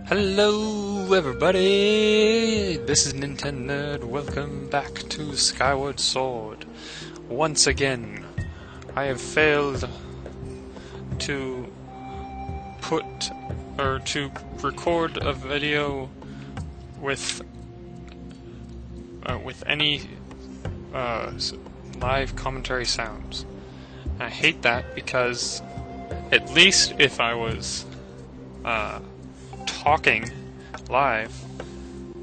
Hello everybody, this is Nintendo. Welcome back to Skyward Sword. Once again, I have failed to record a video with any live commentary sounds. I hate that because at least if I was talking live,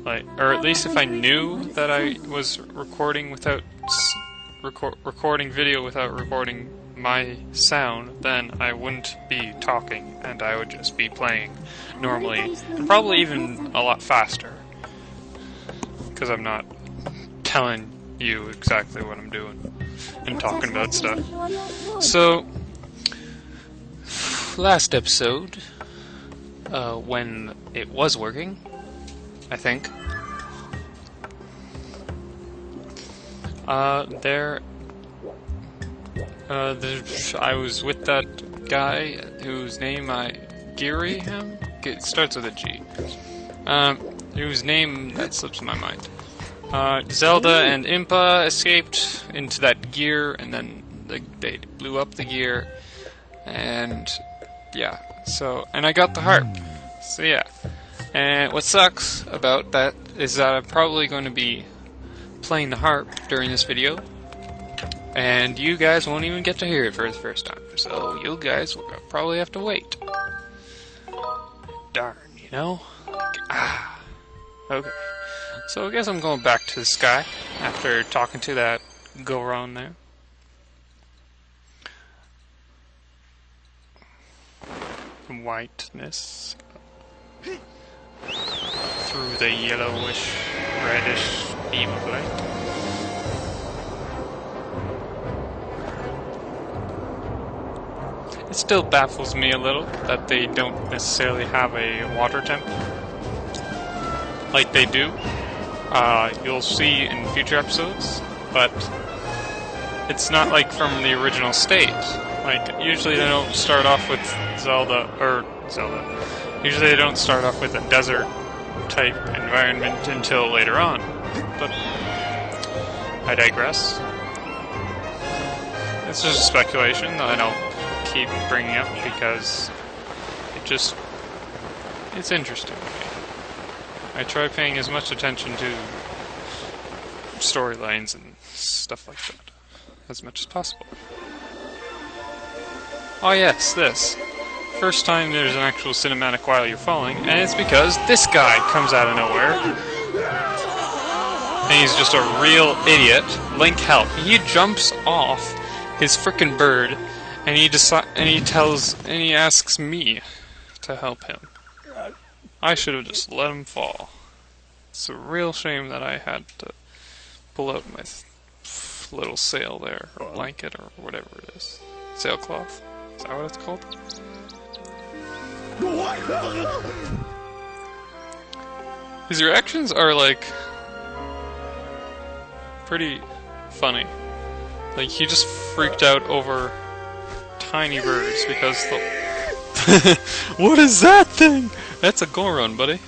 or at least if I knew that I was recording without recording video without recording my sound, then I wouldn't be talking and I would just be playing normally, and probably even a lot faster, because I'm not telling you exactly what I'm doing and talking about stuff. So, last episode, when it was working, I think, I was with that guy whose name it starts with a G, whose name that slips my mind. Zelda and Impa escaped into that gear, and then they blew up the gear, and yeah, and I got the harp. So yeah, and what sucks about that is that I'm probably going to be playing the harp during this video, and you guys won't even get to hear it for the first time, so you guys will probably have to wait. Darn, you know? Okay. So I guess I'm going back to the sky after talking to that go-around there. Whiteness through the yellowish, reddish beam of light. It still baffles me a little that they don't necessarily have a water temp like they do. You'll see in future episodes, but it's not like from the original stage. Like, usually they don't start off with Zelda. Usually they don't start off with a desert type environment until later on. But I digress. It's just speculation that I don't keep bringing up because it's interesting to me. I try paying as much attention to storylines and stuff like that as much as possible. Oh yes, this. First time there's an actual cinematic while you're falling, and it's because this guy comes out of nowhere. And he's just a real idiot. Link, help. He jumps off his frickin' bird, and he asks me to help him. I should have just let him fall. It's a real shame that I had to pull out my little sail there, or blanket, or whatever it is. Sailcloth. Is that what it's called? His reactions are, like, pretty funny. Like, he just freaked out over tiny birds because the... What is that thing? That's a Goron, buddy.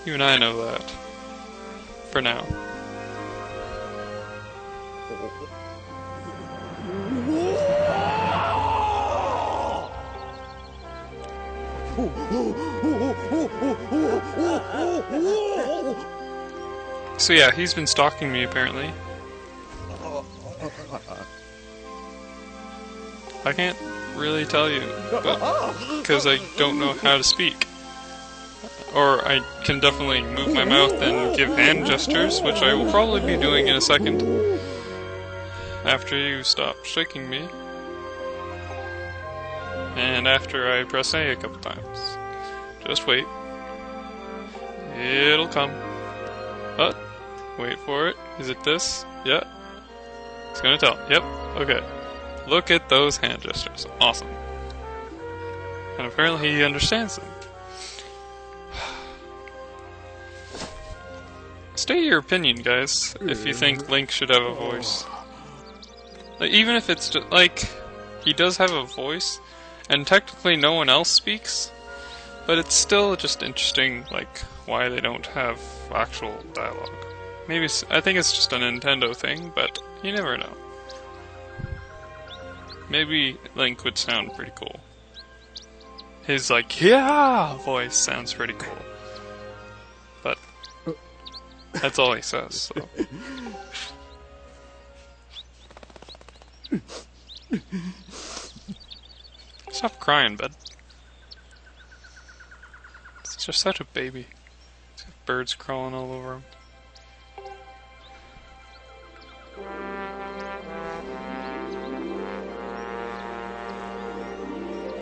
Even I know that. For now. So yeah, he's been stalking me apparently. I can't really tell you, because I don't know how to speak. Or I can definitely move my mouth and give hand gestures, which I will probably be doing in a second. After you stop shaking me. And after I press A a couple times. Just wait. It'll come. What? Wait for it. Is it this? Yeah. It's gonna tell. Yep. Okay. Look at those hand gestures. Awesome. And apparently he understands them. State your opinion, guys, if you think Link should have a voice. Like, even if it's like he does have a voice, and technically no one else speaks, But it's still just interesting, like, why they don't have actual dialogue. Maybe I think it's just a Nintendo thing, but you never know. Maybe Link would sound pretty cool. His, like, yeah voice sounds pretty cool. But that's all he says, so. Stop crying, bud. It's just such a baby. He's got birds crawling all over him.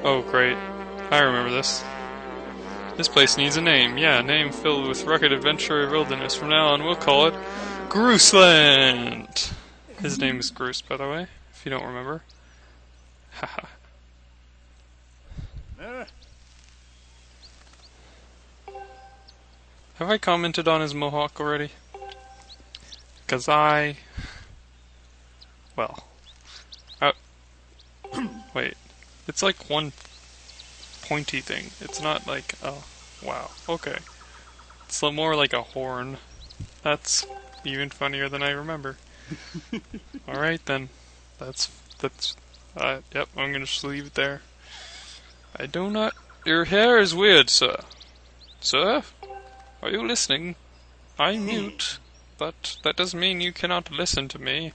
Oh, great. I remember this. This place needs a name. Yeah, a name filled with rugged adventure wilderness. From now on, we'll call it Grooseland! His name is Groose, by the way, if you don't remember. Haha. Have I commented on his mohawk already? Because well... wait. It's like one pointy thing. It's not like... oh, wow. Okay. It's more like a horn. That's even funnier than I remember. Alright then. That's... yep, I'm gonna just leave it there. I do not... Your hair is weird, sir. Sir? Are you listening? I'm mute, but that doesn't mean you cannot listen to me.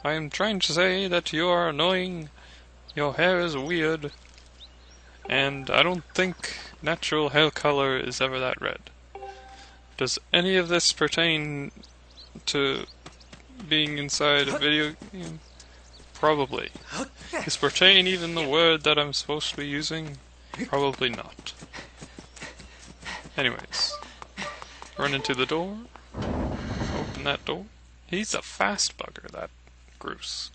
I am trying to say that you are annoying. Your hair is weird. And I don't think natural hair color is ever that red. Does any of this pertain to being inside a video game? Probably. Is pertain even the word that I'm supposed to be using? Probably not. Anyways. Run into the door. Open that door. He's a fast bugger, that Groose.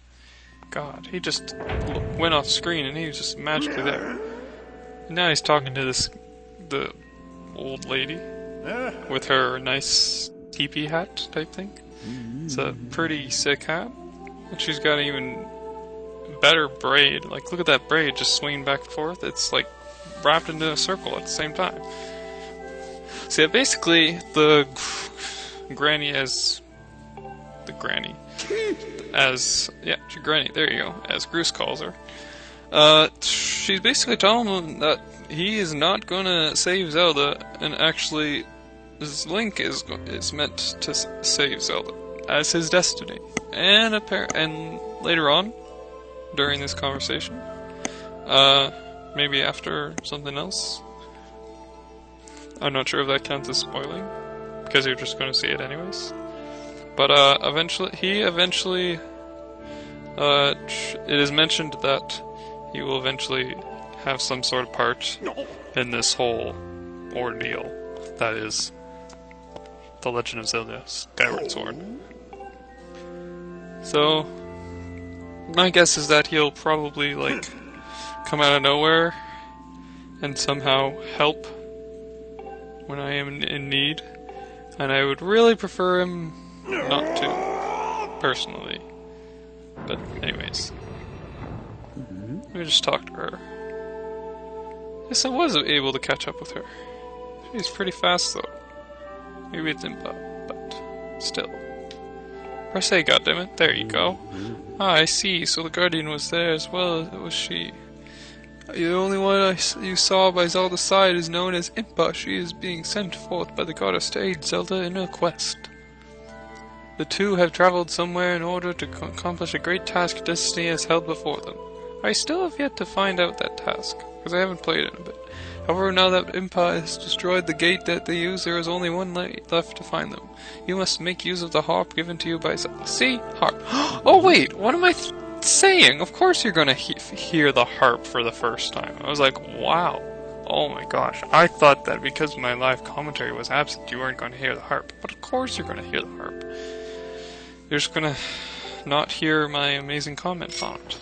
God, he just went off screen and he was just magically there. And now he's talking to the old lady with her nice teepee hat type thing. It's a pretty sick hat. And she's got an even better braid. Like, look at that braid just swinging back and forth. It's like wrapped into a circle at the same time. So yeah, basically, the granny, as Granny, there you go, as Groose calls her, she's basically telling him that he is not gonna save Zelda, and actually, Link is meant to save Zelda as his destiny. And later on, during this conversation, maybe after something else, I'm not sure if that counts as spoiling, because you're just going to see it anyways. But eventually, it is mentioned that he will eventually have some sort of part in this whole ordeal that is The Legend of Zelda Skyward Sword. So, my guess is that he'll probably, like, come out of nowhere and somehow help when I am in need, and I would really prefer him not to, personally. But anyways, let me just talk to her. Yes, I was able to catch up with her. She's pretty fast though. Maybe it's Impa, but still. Press A, goddammit. There you go. Ah, I see. So the Guardian was there as well, was she? The only one you saw by Zelda's side is known as Impa. She is being sent forth by the goddess to aid Zelda in her quest. The two have traveled somewhere in order to accomplish a great task destiny has held before them. I still have yet to find out that task, because I haven't played it in a bit. However, now that Impa has destroyed the gate that they use, there is only one left to find them. You must make use of the harp given to you by Zelda. See? Harp. Oh wait, what am I saying? Of course you're gonna hear the harp for the first time. I was like, wow. Oh my gosh. I thought that because my live commentary was absent, you weren't gonna hear the harp. But of course you're gonna hear the harp. You're just gonna not hear my amazing comment on it.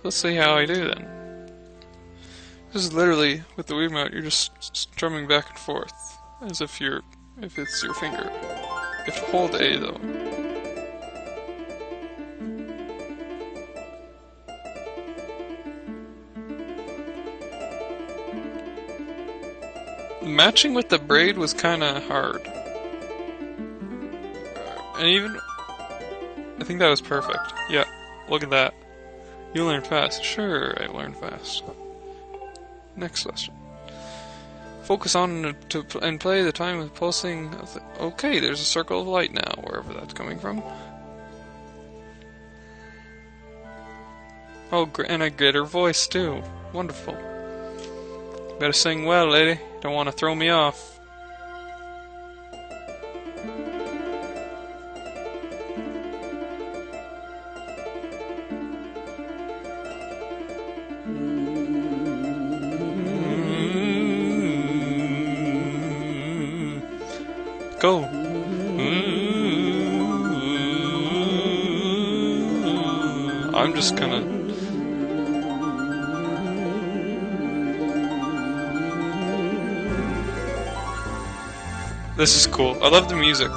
Let's see how I do then. This is literally, with the Wiimote, you're just strumming back and forth, as if it's your finger. You have to hold A though. matching with the braid was kinda hard. And even... I think that was perfect. Yeah, look at that. You learn fast. Sure, I learn fast. Next question. Focus on and play the time of pulsing. Okay, there's a circle of light now, wherever that's coming from. Oh, and I get her voice too. Wonderful. Better sing well, lady. Don't want to throw me off. Go. I'm just gonna... This is cool. I love the music.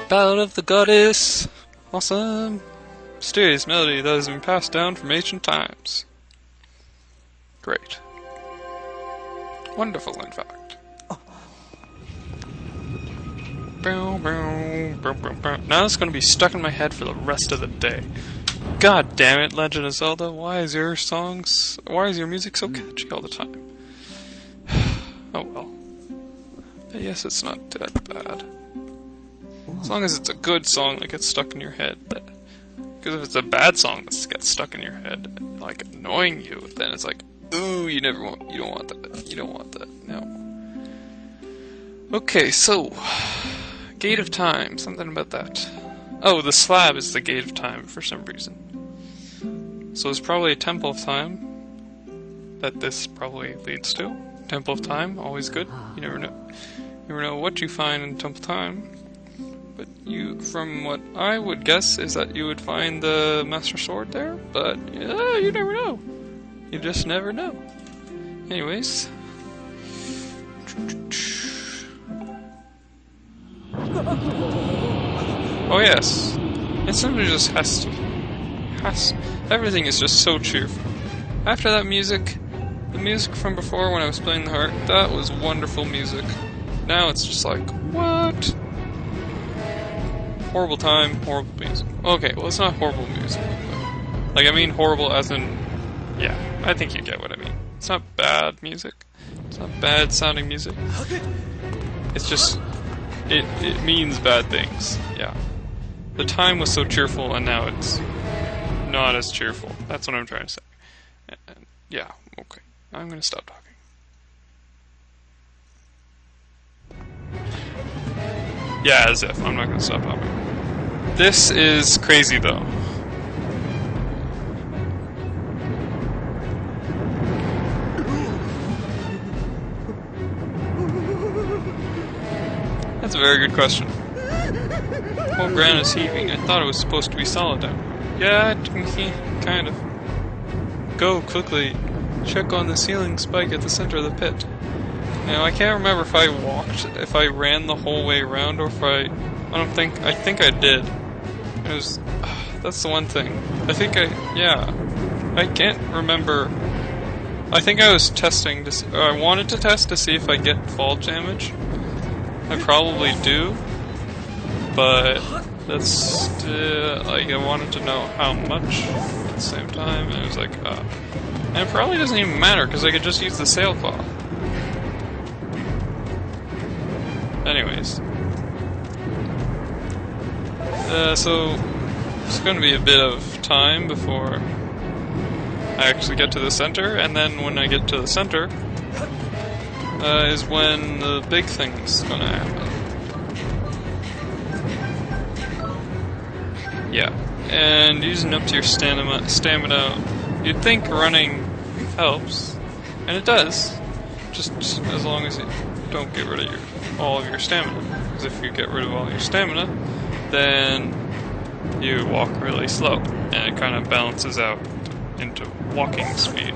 Ballad of the Goddess. Awesome. Mysterious melody that has been passed down from ancient times. Great. Wonderful, in fact. Now it's going to be stuck in my head for the rest of the day. God damn it, Legend of Zelda. Why is your music so catchy all the time? Oh well. But yes, it's not that bad. As long as it's a good song that gets stuck in your head. Because if it's a bad song that gets stuck in your head, like annoying you, then it's like, ooh, you don't want that. You don't want that. No. Okay, so Gate of Time. Something about that. Oh, the slab is the Gate of Time for some reason. So it's probably a Temple of Time that this probably leads to. Temple of Time, always good. You never know. You never know what you find in Temple of Time. But from what I would guess, is that you would find the Master Sword there, but yeah, you never know. You just never know. Anyways. Oh yes. It simply just has to. Everything is just so cheerful. After that music, the music from before when I was playing the harp, that was wonderful music. Now it's just like, what? Horrible time, horrible music. Okay, well it's not horrible music. Like, I mean horrible as in... Yeah, I think you get what I mean. It's not bad music. It's not bad sounding music. It's just... It means bad things. Yeah. The time was so cheerful and now it's not as cheerful. That's what I'm trying to say. And, yeah, okay. I'm gonna stop talking. Yeah, as if. I'm not gonna stop talking. This is crazy, though. That's a very good question. The whole ground is heaving. I thought it was supposed to be solid down here. Yeah, kind of. Go, quickly. Check on the ceiling spike at the center of the pit. Now, I can't remember if I ran the whole way around, or if I think I did. It was, that's the one thing. I can't remember. I think I was testing I wanted to test to see if I get fall damage. I probably do, but that's, like, I wanted to know how much at the same time, and it was like, and it probably doesn't even matter, because I could just use the sailcloth. Anyways. So, it's going to be a bit of time before I actually get to the center, and then when I get to the center, is when the big thing's going to happen. Yeah, and using up to your stamina, you'd think running helps, and it does, just as long as you don't get rid of all of your stamina. Because if you get rid of all your stamina, then you walk really slow, and it kind of balances out into walking speed.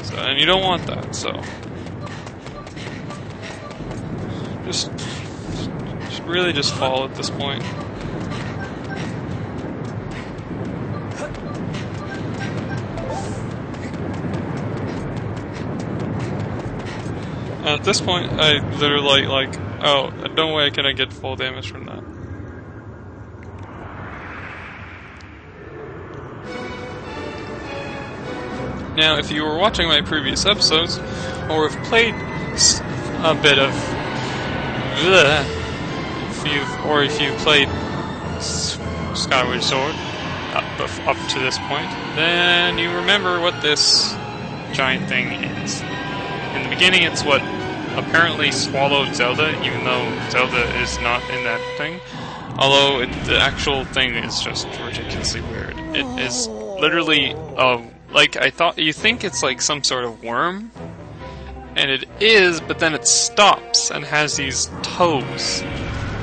So, and you don't want that, so should really just fall at this point. At this point, I literally like, oh, no way can I get full damage from that. Now, if you were watching my previous episodes, or have played a bit of, if you've played Skyward Sword up to this point, then you remember what this giant thing is. In the beginning, it's what apparently swallowed Zelda, even though Zelda is not in that thing. Although the actual thing is just ridiculously weird. It is literally like you think it's like some sort of worm, and it is, but then it stops and has these toes.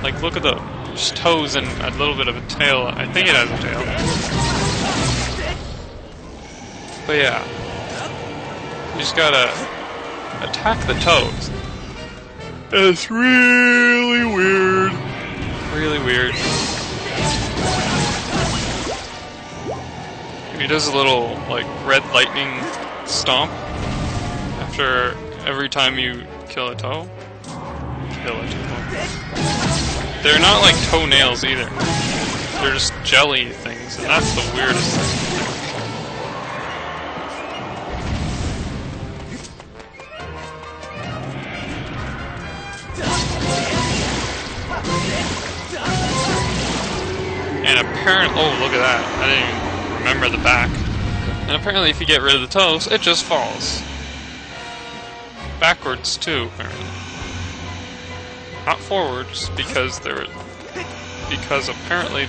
Like, look at those toes and a little bit of a tail. I think it has a tail. But yeah, you just gotta attack the toes. It's really weird. Really weird. He does a little, like, red lightning stomp after every time you kill a toe. They're not like toenails either. They're just jelly things, and that's the weirdest thing. And apparently, oh, look at that. I didn't even remember the back. And apparently if you get rid of the toes, it just falls. Backwards too, apparently. Not forwards, because apparently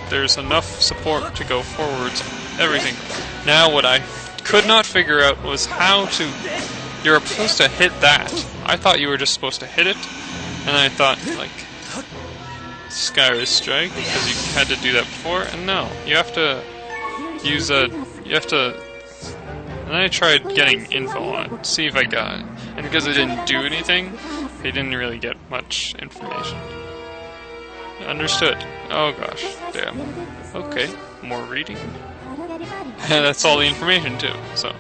there's enough support to go forwards. Everything. Now what I could not figure out was how to... You're supposed to hit that. I thought you were just supposed to hit it, and I thought, like, Skyward Strike, because you had to do that before, and no, you have to use and I tried getting info on it, to see if I got it, and because it didn't do anything, they didn't really get much information. Understood. Oh gosh, damn. Okay, more reading. And that's all the information too, so.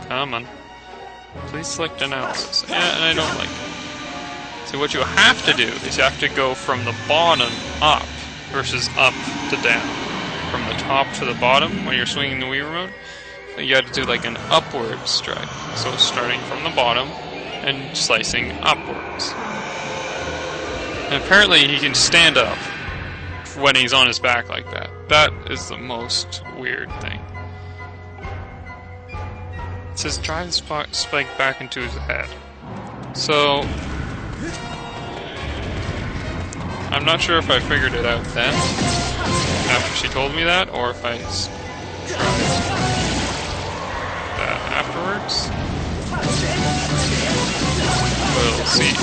Come on. Please select analysis. Yeah, and I don't like it. So what you have to do is you have to go from the bottom up versus up to down. From the top to the bottom when you're swinging the Wii remote, you got to do like an upward strike. So starting from the bottom and slicing upwards. And apparently he can stand up when he's on his back like that. That is the most weird thing. It says drive the spike back into his head. So I'm not sure if I figured it out then, after she told me that, or if I tried that afterwards. We'll see.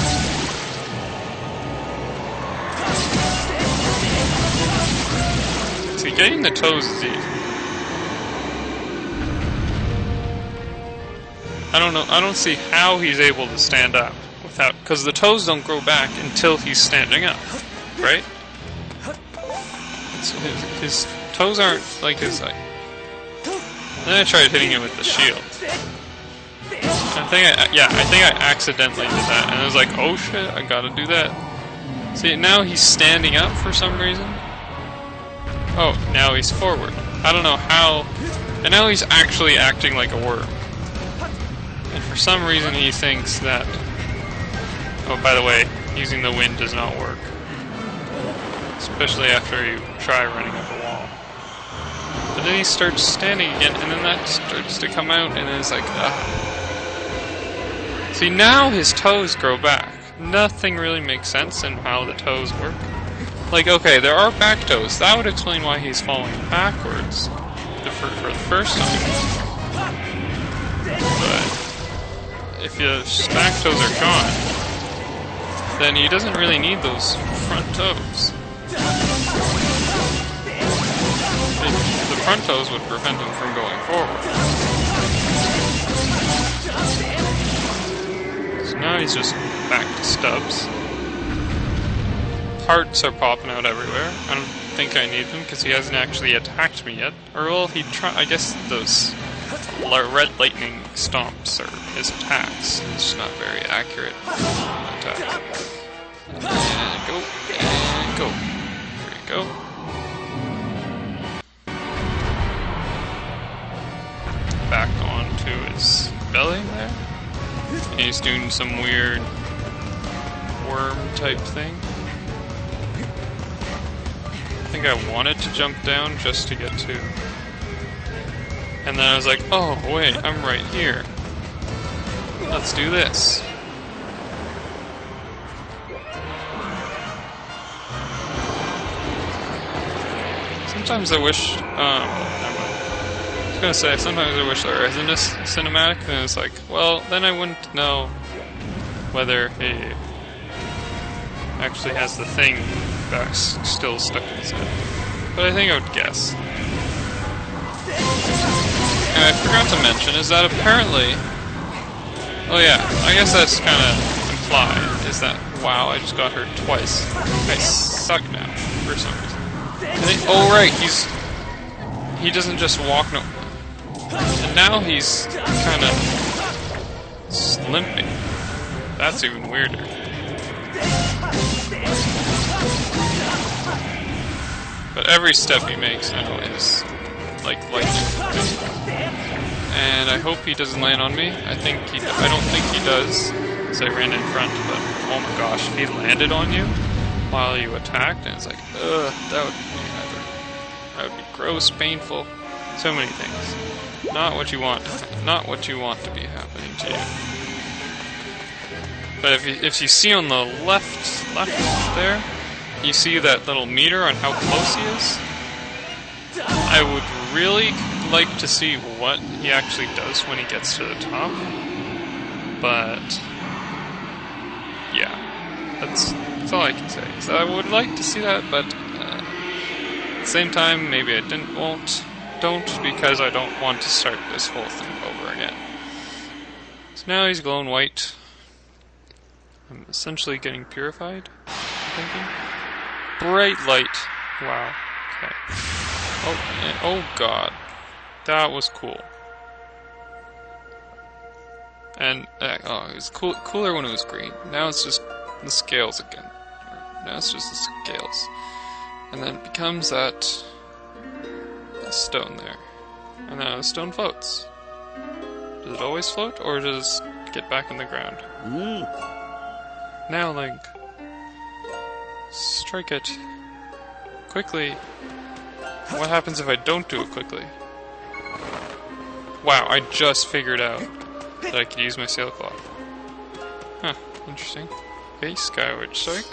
See, getting the toes is easy. I don't see how he's able to stand up without, because the toes don't grow back until he's standing up, right? So his toes aren't like his, like. Then I tried hitting him with the shield. I think I accidentally did that, and I was like, oh shit, I gotta do that. See, now he's standing up for some reason. Oh, now he's forward. I don't know how, and now he's actually acting like a worm. And for some reason he thinks that... Oh, by the way, using the wind does not work. Especially after you try running up a wall. But then he starts standing again, and then that starts to come out, and it's like, ah. See, now his toes grow back. Nothing really makes sense in how the toes work. Like, okay, there are back toes. That would explain why he's falling backwards for the first time. But if your back toes are gone, then he doesn't really need those front toes. The front toes would prevent him from going forward. So now he's just back to stubs. Hearts are popping out everywhere. I don't think I need them because he hasn't actually attacked me yet. Or will he try? I guess those red lightning stomps are his attacks. It's just not very accurate attack. And go, and go. There you go. Back onto his belly there. And he's doing some weird worm type thing. I think I wanted to jump down just to get to. And then I was like, oh wait, I'm right here. Let's do this. Sometimes I wish, I was gonna say, sometimes I wish there isn't a cinematic, and it's like, well, then I wouldn't know whether he actually has the thing that's still stuck in his head. But I think I would guess. And I forgot to mention is that apparently, oh yeah, I guess that's kind of implied, is that, wow, I just got hurt twice. I suck now, for some reason. Oh right, he doesn't just walk no. And now he's kind of limping. That's even weirder. But every step he makes now is like lightning. And I hope he doesn't land on me. I don't think he does, because I ran in front, but oh my gosh, if he landed on you while you attacked, and it's like, ugh, that would be gross, painful, so many things. Not what you want to be happening to you. But if you see on the left there, you see that little meter on how close he is? I would really like to see what he actually does when he gets to the top. But yeah, that's all I can say. So I would like to see that, but at the same time, maybe I don't because I don't want to start this whole thing over again. So now he's glowing white. I'm essentially getting purified, I'm thinking. Bright light. Wow. Okay. Oh god. That was cool. And, it was cooler when it was green. Now it's just the scales again. Now it's just the scales. And then it becomes that stone there. And then the stone floats. Does it always float, or does it get back in the ground? Now, Link. Strike it. Quickly. What happens if I don't do it quickly? Wow, I just figured out that I could use my sailcloth. Huh, interesting. Okay, Skyward Strike.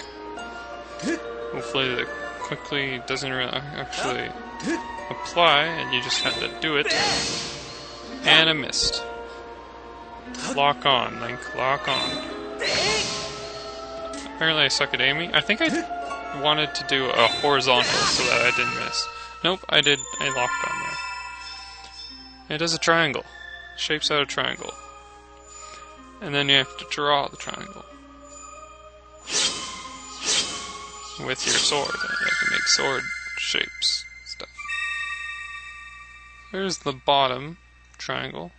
Hopefully the quickly doesn't really actually apply, and you just have to do it. And I missed. Lock on, Link, lock on. Apparently I suck at aiming. I think I wanted to do a horizontal so that I didn't miss. Nope, I did a locked on there. It does a triangle. Shapes out a triangle. And then you have to draw the triangle. With your sword. And you have to make sword shapes stuff. There's the bottom triangle.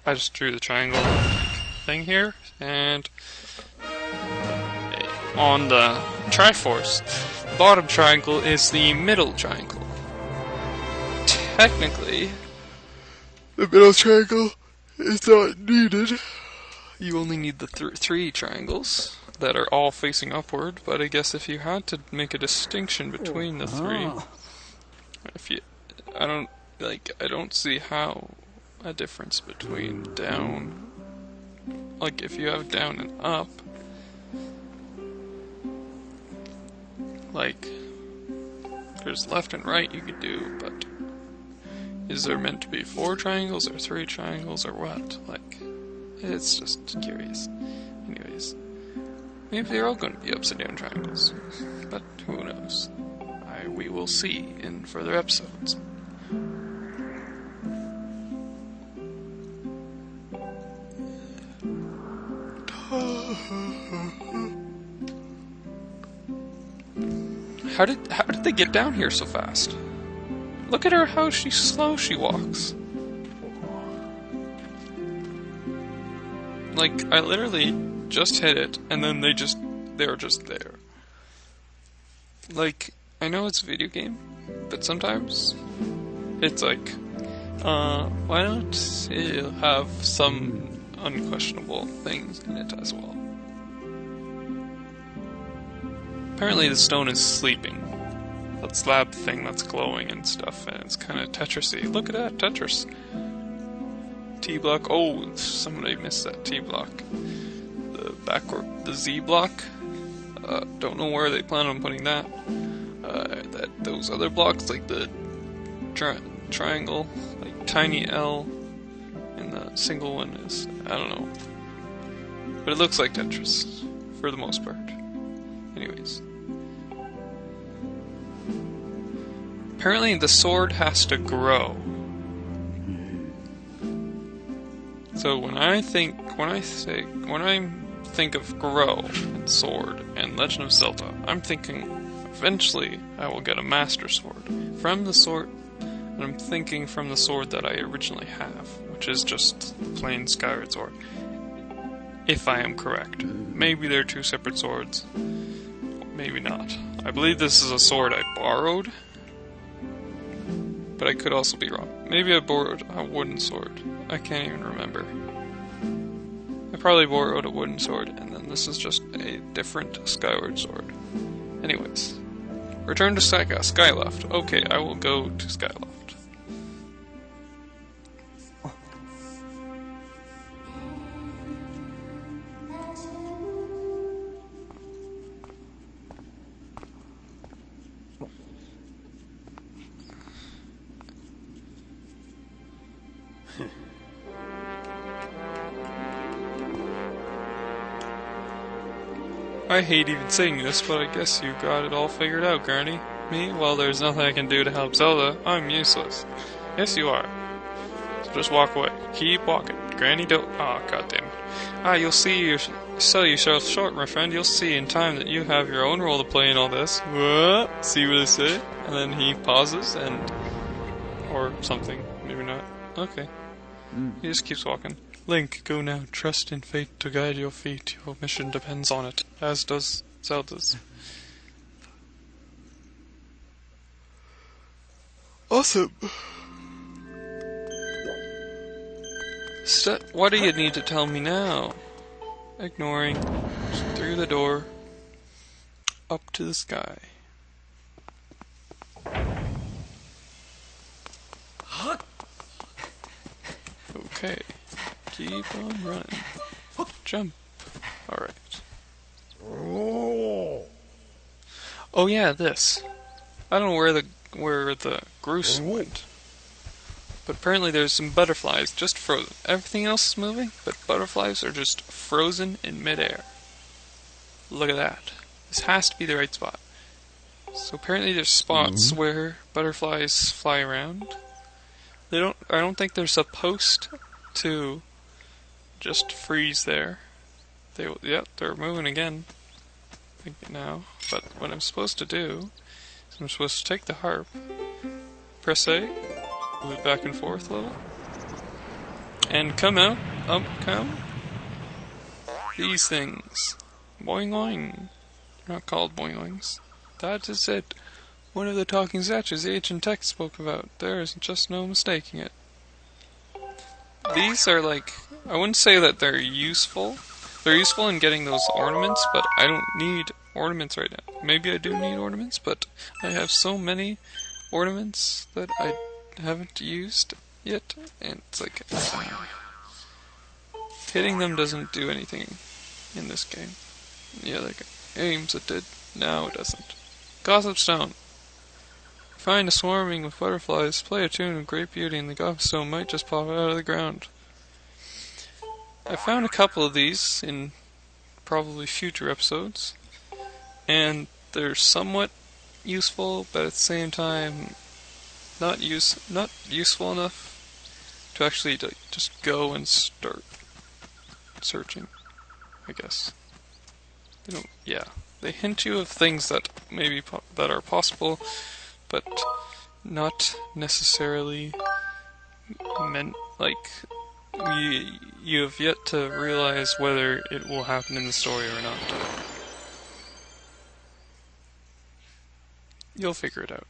I just drew the triangle thing here, and on the Triforce, the bottom triangle is the middle triangle. Technically, the middle triangle is not needed. You only need the three triangles that are all facing upward, but I guess if you had to make a distinction between the three, I don't see how a difference between down, like if you have down and up, like there's left and right you could do, but is there meant to be 4 triangles or 3 triangles or what? Like, It's just curious. Anyways, maybe they're all going to be upside down triangles, but who knows? We will see in further episodes. How did they get down here so fast? Look at her, how slow she walks. Like, I literally just hit it, and then they're just there. Like, I know it's a video game, but sometimes it's like, why don't it have some unquestionable things in it as well? Apparently the stone is sleeping. That slab thing that's glowing and stuff, and it's kind of Tetris-y. Look at that, Tetris. T-block. Oh, somebody missed that T-block. The Z-block. Don't know where they plan on putting that. Those other blocks, like the triangle, like tiny L, and the single one is, I don't know. But it looks like Tetris, for the most part. Anyways. Apparently the sword has to grow. So when I think of grow and sword and Legend of Zelda, I'm thinking eventually I will get a Master Sword from the sword, and I'm thinking from the sword that I originally have, which is just plain Skyward Sword. If I am correct. Maybe they're two separate swords. Maybe not. I believe this is a sword I borrowed, but I could also be wrong. Maybe I borrowed a wooden sword. I can't even remember. I probably borrowed a wooden sword, and then this is just a different Skyward Sword. Anyways, return to Skyloft. Okay, I will go to Skyloft. I hate even saying this, but I guess you got it all figured out, Granny. Me? Well, there's nothing I can do to help Zelda. I'm useless. Yes, you are. So just walk away. Keep walking. Granny don't... Ah, goddamn it. You'll see sell yourself short, my friend. You'll see in time that you have your own role to play in all this. What? See what I say? And then he pauses and... Or something. Maybe not. Okay. He just keeps walking. Link, go now. Trust in fate to guide your feet. Your mission depends on it, as does Zelda's. Awesome! What do you need to tell me now? Ignoring. Through the door. Up to the sky. Okay. Keep on running. Jump. Alright. Oh yeah, this. I don't know where the Groose went. But apparently there's some butterflies just frozen. Everything else is moving, but butterflies are just frozen in midair. Look at that. This has to be the right spot. So apparently there's spots where butterflies fly around. I don't think they're supposed to just freeze there. They're moving again. Now. But what I'm supposed to do is I'm supposed to take the harp, press A, move it back and forth a little, and come out, up come these things. Boing boing. They're not called boing-boings. That is it. One of the talking statues the ancient text spoke about. There is just no mistaking it. These are like, I wouldn't say that they're useful. They're useful in getting those ornaments, but I don't need ornaments right now. Maybe I do need ornaments, but I have so many ornaments that I haven't used yet, and it's like, hitting them doesn't do anything in this game. Yeah, like games it did, now it doesn't. Gossip Stone. Find a swarming with butterflies, play a tune of great beauty, and the gossip stone might just pop out of the ground. I found a couple of these in probably future episodes, and they're somewhat useful, but at the same time not useful enough to actually just go and start searching, I guess. They don't, yeah. They hint you of things that maybe that are possible, but not necessarily meant, like, you have yet to realize whether it will happen in the story or not. You'll figure it out.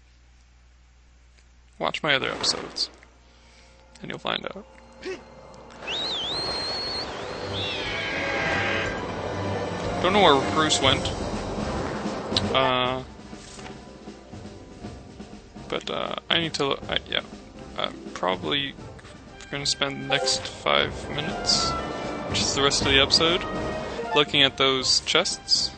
Watch my other episodes, and you'll find out. Don't know where Bruce went. But I need to. Yeah, I'm probably going to spend the next 5 minutes, which is the rest of the episode, looking at those chests.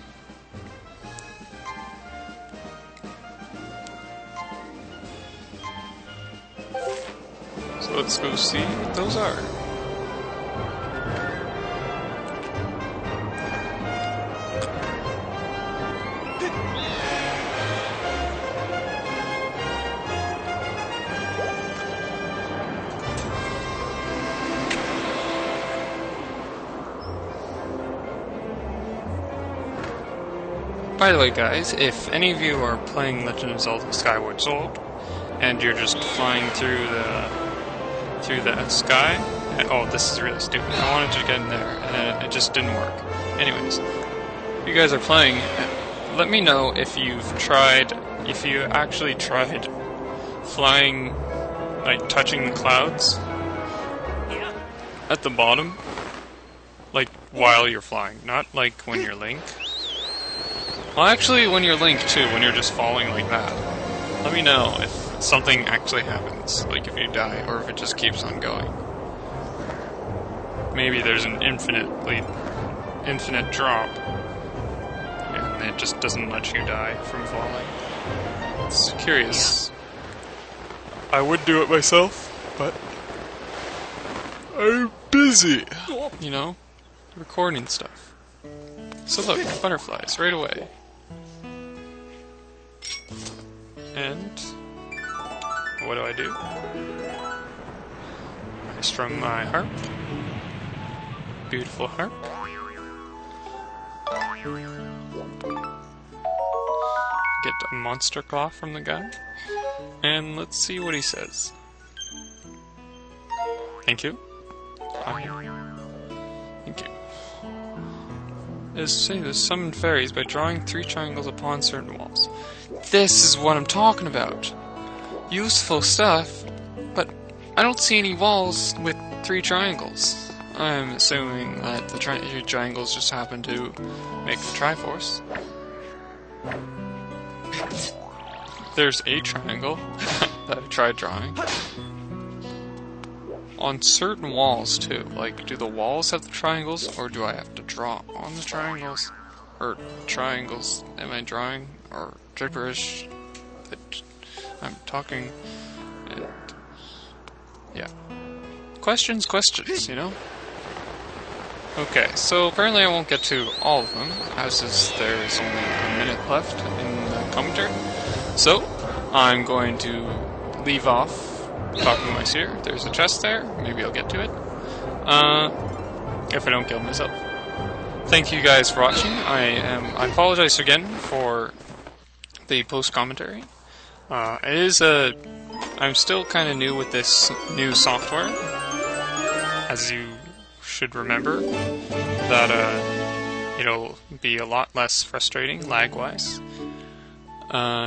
So let's go see what those are. By the way, guys, if any of you are playing Legend of Zelda Skyward Sword, and you're just flying through the sky, and, oh, this is really stupid. I wanted to get in there, and it just didn't work. Anyways, if you guys are playing, let me know if you actually tried flying, like touching the clouds at the bottom, like while you're flying, not like when you're Link. Well, actually, when you're Link, too, when you're just falling like that. Let me know if something actually happens, like if you die, or if it just keeps on going. Maybe there's an infinite drop, and it just doesn't let you die from falling. It's curious. I would do it myself, but I'm busy, you know, recording stuff. So look, butterflies, right away. And what do? I strum my harp. Beautiful harp. Get a monster claw from the guy. And let's see what he says. Thank you. Thank you. There's summon fairies by drawing 3 triangles upon certain walls. This is what I'm talking about. Useful stuff, but I don't see any walls with 3 triangles. I'm assuming that the triangles just happen to make the Triforce. There's a triangle that I tried drawing. On certain walls, too. Like, do the walls have the triangles, or do I have to draw on the triangles? Or triangles am I drawing? Or gibberish that I'm talking? And yeah. Questions, you know? Okay, so apparently I won't get to all of them, as there is only a minute left in the commentary. So, I'm going to leave off talking to my seer. There's a chest there, maybe I'll get to it. If I don't kill myself. Thank you guys for watching. I apologize again for the post-commentary. I'm still kind of new with this new software, as you should remember, that it'll be a lot less frustrating lag-wise.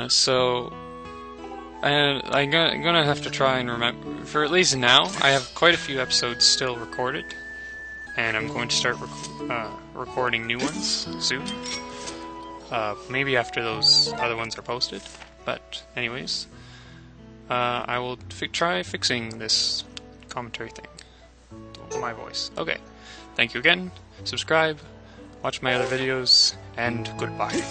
So I'm gonna have to try and remember, for at least now, I have quite a few episodes still recorded, and I'm going to start recording new ones soon. Maybe after those other ones are posted, but anyways, I will try fixing this commentary thing. My voice. Okay, thank you again, subscribe, watch my other videos, and goodbye.